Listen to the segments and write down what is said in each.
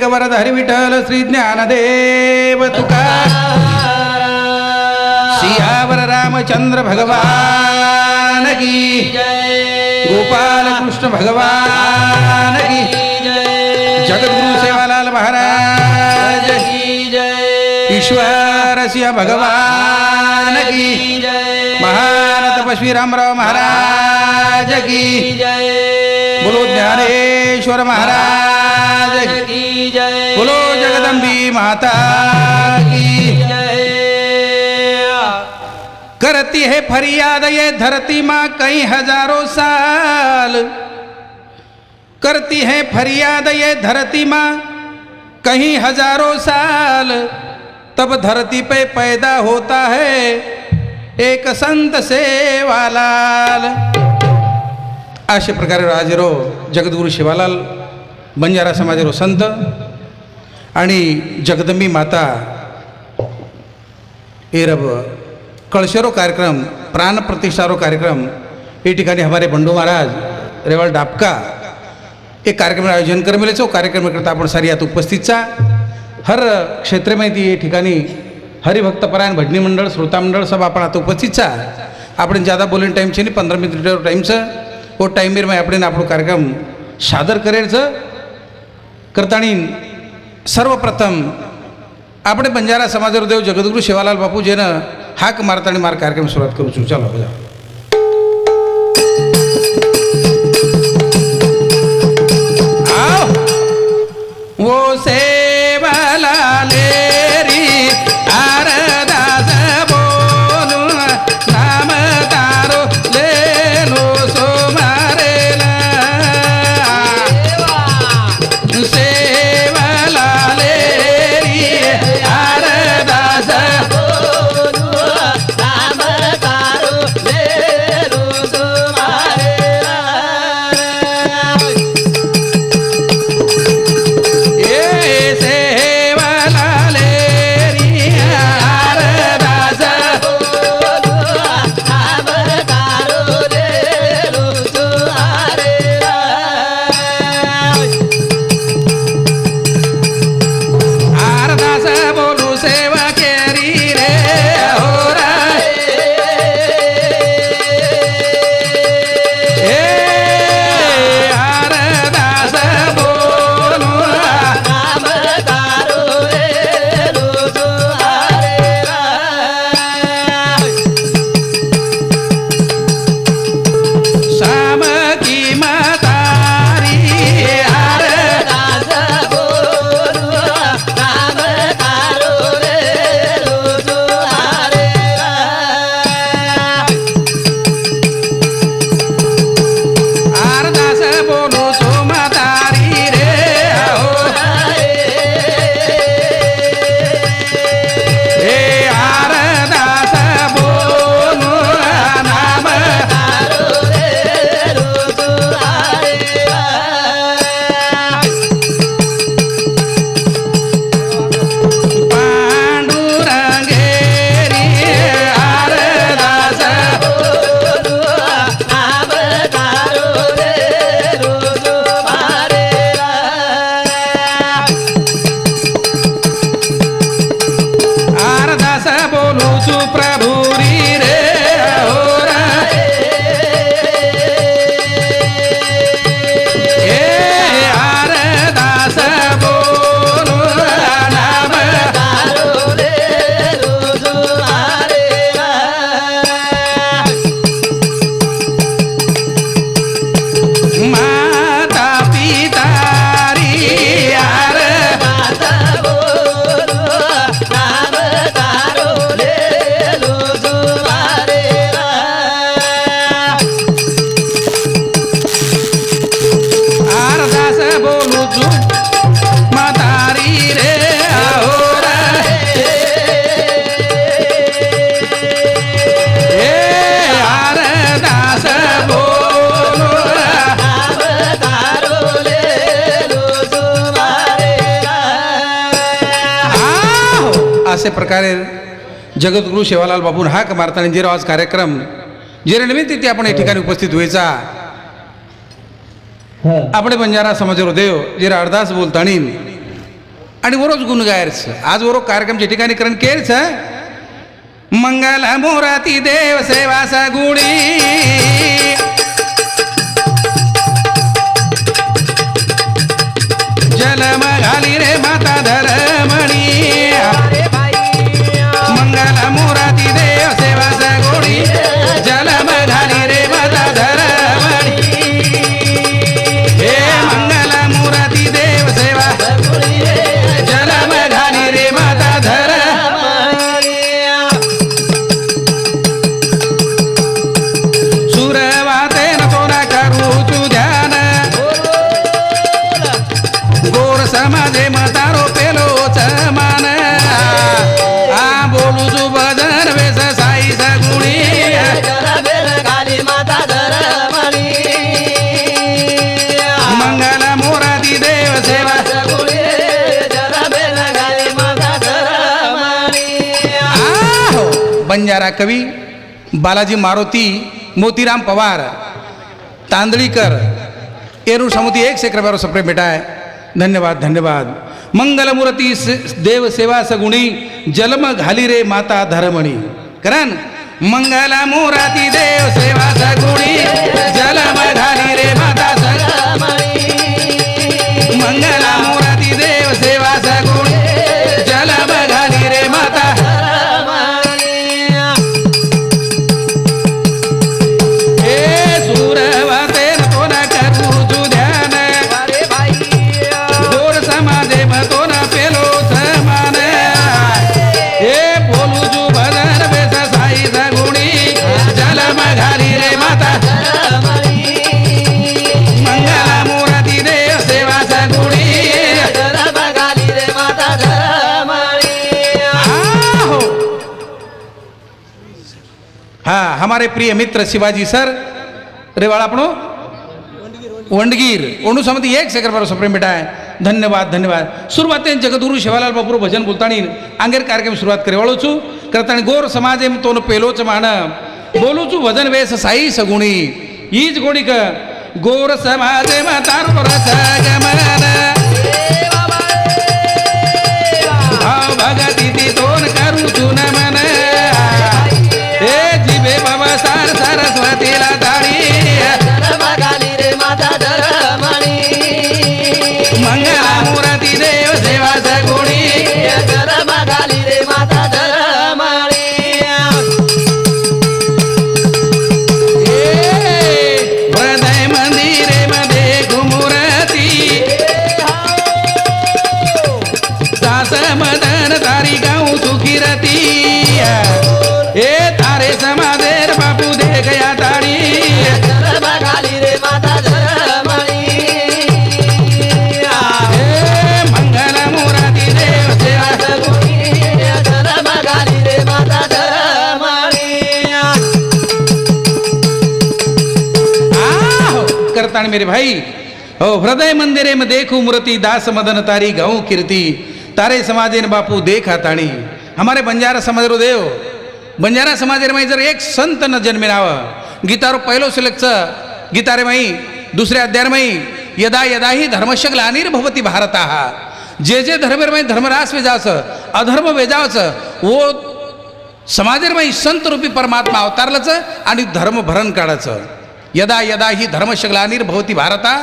गवरध हरी विठ्ठल श्री ज्ञानदेव तुकाराम सियावर रामचंद्र भगवान की गोपाल कृष्ण भगवान की जगद्गुरु सेवालाल महाराज की ईश्वर सिंह भगवान की महान तपस्वी रामराव महाराज की बोलो ज्ञानेश्वर महाराज की बोलो जगदम्बी माता की करती है फरियाद ये धरती माँ कई हजारों साल करती है फरियाद ये धरती माँ कहीं हजारों साल तब धरती पे पैदा होता है एक संत सेवालाल। अशा प्रकारे राजेरो जगद्गुरु सेवालाल बंजारा समाजेरो संत आणि जगदंबी माता एरब कळशेरो कार्यक्रम प्राण प्रतिष्ठारो कार्यक्रम ये ठिकाणी हमारे बंडू महाराज रेवाल डापका एक कार्यक्रम आयोजन करमेले छो कार्यक्रम करता आपण सारी यात उपस्थित चा हर क्षेत्र में ये ठिकाणी हरिभक्तपरायण भजनी मंडळ श्रोता मंडळ सब आपण आता उपस्थित चा आपण ज़्यादा बोलने टाइम छे 15 मिनिट टाइम छे वो टाइम में आपण આપણો कार्यक्रम सादर करेल छे करताणी सर्वप्रथम આપણે बंजारा समाजर देव जगद्गुरु सेवालाल बापू जेने हाक मारताणी मार कार्यक्रम सुरुवात करू છું ચાલો બધા आओ वो सेवालाल री आरदास बोलू नाम तारो ले लो सो मारेला सेवालाल री आरदास असे प्रकारे जगद्गुरु सेवालाल बाबून हाक मारताना जे आज कार्यक्रम जे निमित्त ते आपण या ठिकाणी उपस्थित व्हायचा આપણે બંજારા સમાજરો દેવ જે અરદાસ બોલતાણી आणि वरोज गुण गायरचं आज वरो कार्यक्रमच्या ठिकाणी करण केरचं मंगल मोराती देव सेवासा गुणी जलम घाली रे माता धरमणी मंगल मोराती देव सेवासा गुणी जलम घाली रे माता धरमणी हे मंगल मोराती देव सेवा जलम घाली रे माता धरमणी सुरवाते नको ना करू तू ध्यान गोर समाजे मतारो पेलो मान आ बोलू तू भजन वेस साई सगुणी मंगल मोराती देव सेवा आहो बंजारा कवी बालाजी मारुती मोतीराम पवार तांदळीकर एरू समुती 1 रुपये सप्रे भेटाय धन्यवाद धन्यवाद मंगलमूर्ती देव सेवा सगुणी जन्म घाली रे माता धरमणी कारण मंगलमूर्ती देव सेवा सगुणी जन्म घाली रे माता धरमणी मंगलमूर्ती देव सेवा सगुणी जन्म घाली रे माता हाँ हमारे प्रिय मित्र शिवाजी सर रेवाड़ा अपनो वंडगीर ओंडू समिति 1 रुपये सप्रेम बेटा है धन्यवाद धन्यवाद सुरुवातें जगदगुरु शिवालाल बापू भजन बोलतानी आंगेर कार्यक्रम सुरुवात करे वाळो छु करतानी गोर समाजे तोन पेलोच मान बोलू छु भजन वेस साई सगुणी ईज गोडी क गोर समाजे मा तारो रस गमन भाव भगती ती तोन करू छु नमन हे जीवे बाबा सार सरस्वती ला ताळी मंगलमूर्ती देव सेवा सगुणी हृदय मंदिरे मध्ये घुमुरती दास मदन तारी गाऊ सुखीरती ए तारे समादेर बापू दे गया तारी करतानी मेरे भाई हो हृदय मंदिरे में देखू मूर्ति दास मदन तारी गाऊ कीर्ति तारे समाजेन बापू देखा ताणी हमारे बंजारा समाज रो देव बंजारा समाज में जर एक संत न जन्मेनाव गीतारो पहिलो सिलेक्ट गीतारे मई दुसरे अध्याय मई यदा यदा ही धर्मस्य ग्लानिर्भवति भारतः जे जे धर्मेर धर्मरास वेजावच अधर्म वेजावच वो समाजेर मई संत रूपी परमात्मा अवतारलच आणि धर्म भरण काढायचं यदा यदा ही धर्मस्य ग्लानिर्भवति भारतः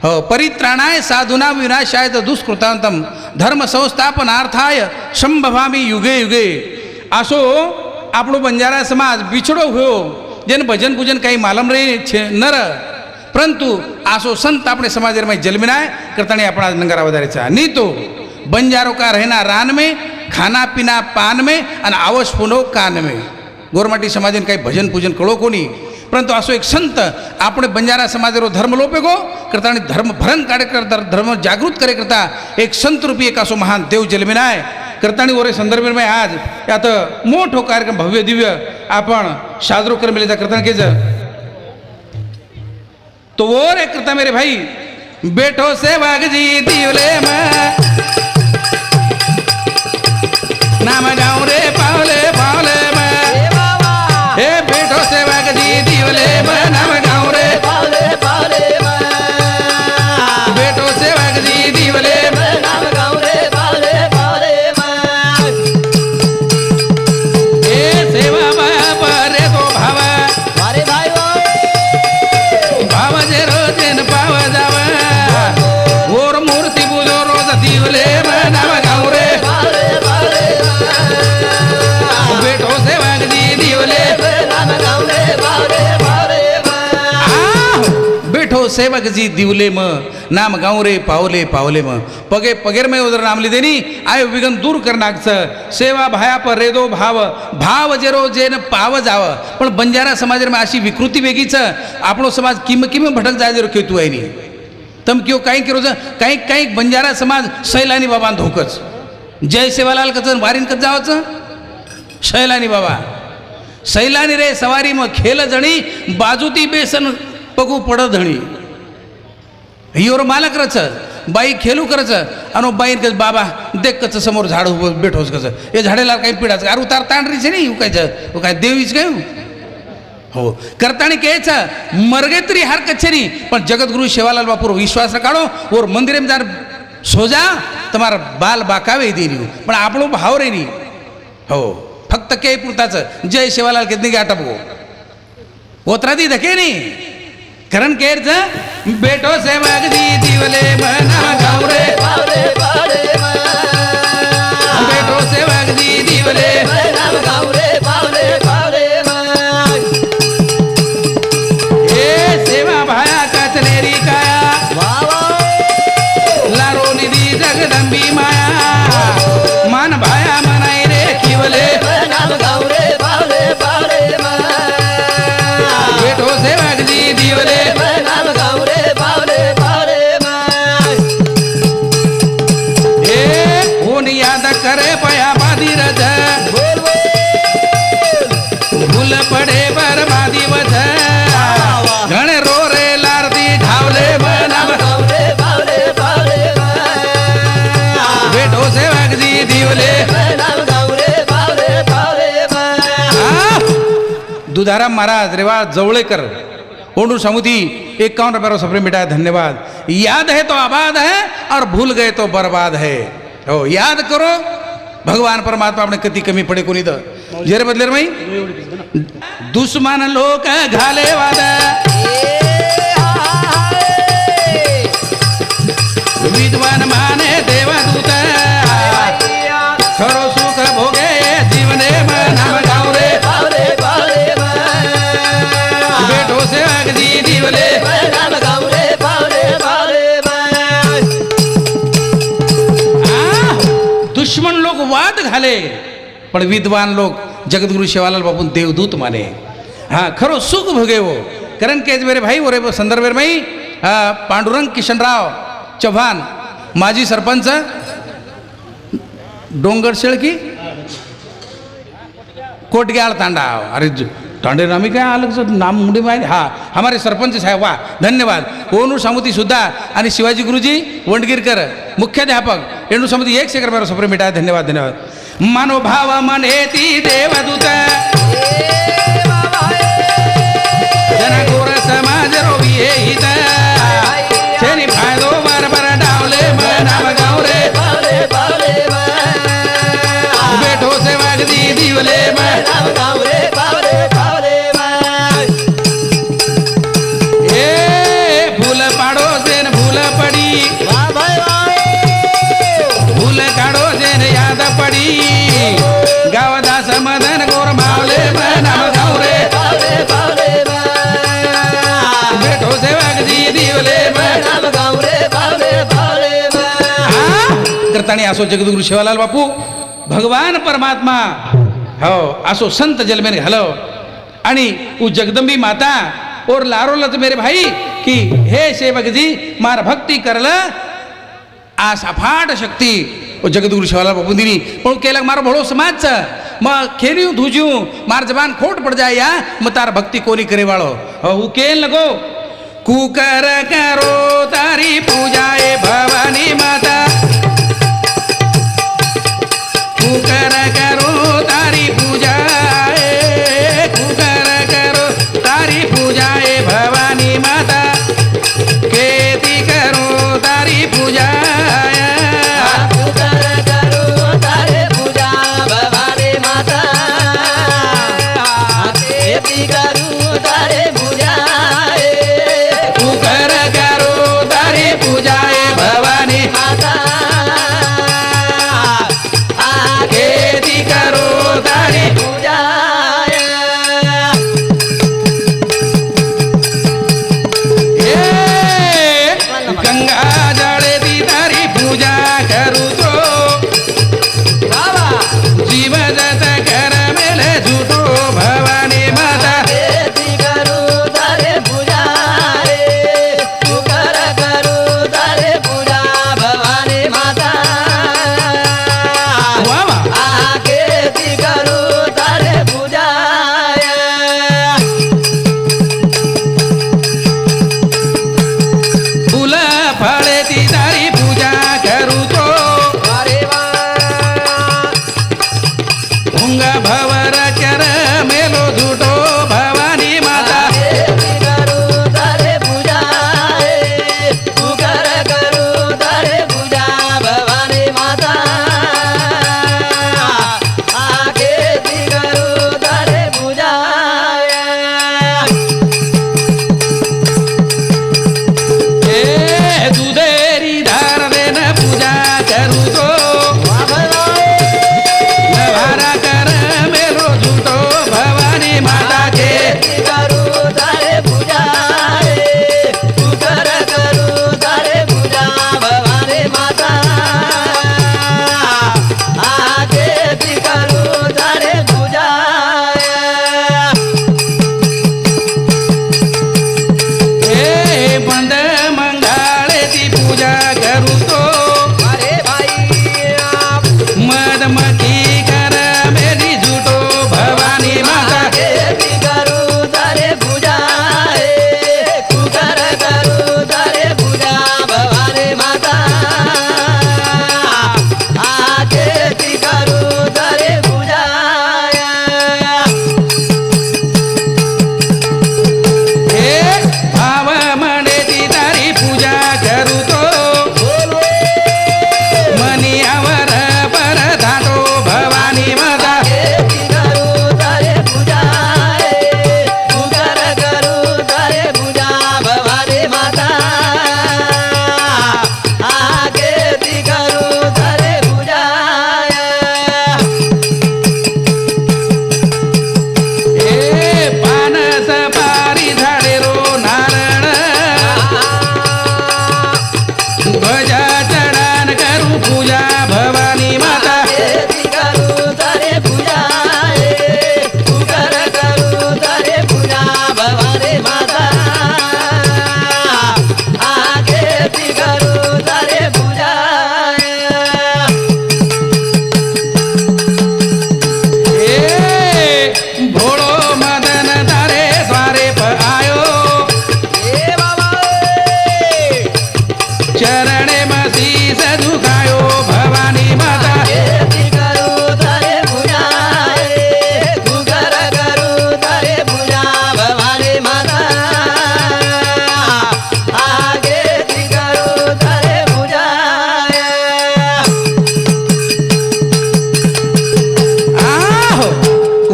हो परित्राणाय साधूना विनाशाय दुष्कृतांतम धर्म संस्थापनार्थाय संभवामी युगे युगे आसो આપણો બંજારા સમાજ बिछड़ो हुयो જેને ભજન પૂજન કઈ માલમ રહી છે નર પરંતુ આસો સંત આપણે સમાજ में जन्मिनाय करतानी अपना नंगारा વધારે नहीं तो बंजारों का रहना रान में खाना पीना पान में और आवश पुनो कान में गोरमाटी समाज ने कई भजन पूजन कळो कोनी परंतु आसो एक संत આપણે बंजारा समाज रो धर्म लोपेगो करता धर्म भरण काढे करता धर्म जागृत करे करता एक संत रूपी एक आसो महान देव जन्मिनाय करतानी ओरे संदर्भ में आज यात मोठो कार्यक्रम भव्य दिव्य आपण साजरो करमेले जा करता के तो और एक करता मेरे भाई बेठो से वागजी दिवले नाम गाँव रे पावले पावले हे बेठो से वागजी दिवले नाम गाँव रे पावले पावले बेठो से वागजी दिवले नाम गाँव रे सेवक जी दिवले म नाम गाँव रे पावले पावले म पगे पगेर में उधर नाम ली देनी आयो विघन दूर करनागच सेवा भाया पर रेदो भाव भाव जेरो जेन पाव जाव पण बंजारा समाज में अशी विकृती वेगळीच आपणो समाज किम किम भटक जाय जरो केतू आहे नी तम क्यों काही करो काही काही बंजारा समाज सैलानी बाबा धोकच जय सेवालाल कचन वारीन कच जावचं शैलानी बाबा सैलानी रे सवारी मग खेल जणी बाजूती बेसन पगू पड धणी हिवर मालक रच बाई खेलू करच अनो बाई कच बाबा देख कच समोर झाड उभं बेठोस कच हे झाडेला काही पिढाच अरे उतार तांडरीच नाही काय देवीच काय हो करताणी केच मरगे तरी हार कच्छेरी पण जगतगुरु सेवालाल बापूर विश्वास काढो और मंदिर में जार सो जा तुम्हारा बाल बाकावे दे रही पण आपणो भाव रे नी हो फक्त के पुरताच जय सेवालाल कितनी गाटा बघो ओतरादी धके नी करण केरच बेटो सेवक जी दिवले मना गाँव रे बेटो सेवक जी दिवले गाँव रे ए सेवा भाया कचनेरी काया लारो निधि जगदंबी माया मान भाया मनाई रे किवले बेटो सेवक जी दिवले याद करे पया बादी रज भूल पड़े बर्बादी वध घण रो रे लारदी ढावले बनाव बेटो सेवक जी दिवले दुधाराम महाराज रेवा जवळेकर ओंडू समुदी 51 रुपये सफरी मिटाया धन्यवाद याद है तो आबाद है और भूल गए तो बर्बाद है हो याद करो भगवान परमात्मा अपने कती कमी पडे कोणी द जेरे बदलेर माई दुश्मन लोक घाले वाद विद्वान माने देवदूत खरो सुख भोगे जीवने नाम गाँव रे बेटो सेवक जी दिवले दुश्मन लोग वाद घाले पण विद्वान लोग जगतगुरु सेवालाल बापू देवदूत माने हाँ खरो सुख भोगे वो करण के मेरे भाई वो रे संदर्भ में पांडुरंग किशनराव चव्हाण माजी सरपंच डोंगर शेळकी कोटग्याळ तांडा अरे तांडे नामी काय अलग नाम मुंडी माहिती हाँ हमारे सरपंच साहेब वाह धन्यवाद ओनू सामुती सुद्धा आणि शिवाजी गुरुजी वंडगिरकर मुख्याध्यापक एणू समिती 1 सेकंड मेरा सफर मिटाया धन्यवाद धन्यवाद मनोभाव मनेती देवदूत जनगोर समाज रोवी हित छेनी फायदो बरबर डावले नाम गाँव रे बेटो सेवक जी दिवले नाम गाँव रे भूल पाड़ो जेन भूल पड़ी भूल काढ़ो जेन याद पड़ी गावदास मदन गोर मावले नाम गाँव रे बेटो सेवक जी दिवले नाम गाँव रे करतानी आसो जगद्गुरु सेवालाल बापू भगवान परमात्मा हो आसो संत जलमेन घालो आणि उ जगदंबी माता और लारो लत मेरे भाई कि हे सेवक जी मार भक्ति करल आ सफाट शक्ति जगतगुरु सेवालाल बापू दिनी पण केला मारो भोळो समाज मग खेरियूं धूज्यूं मार जबान खोट पड़ जाए या म तार भक्ति कोनी करे वाळो हु केन लगो कुकर करो तारी पूजाए भवानी माता कुकर करो तारी पूजाए कुकर करो तारी पूजाए भवानी माता खेती करो तारी पूजा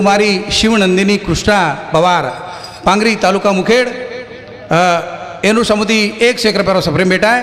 कुमारी शिवनंदिनी कृष्णा पवार पांगरी तालुका मुखेड एनु समुदी 1 रुपयावर सप्रेम भेट आहे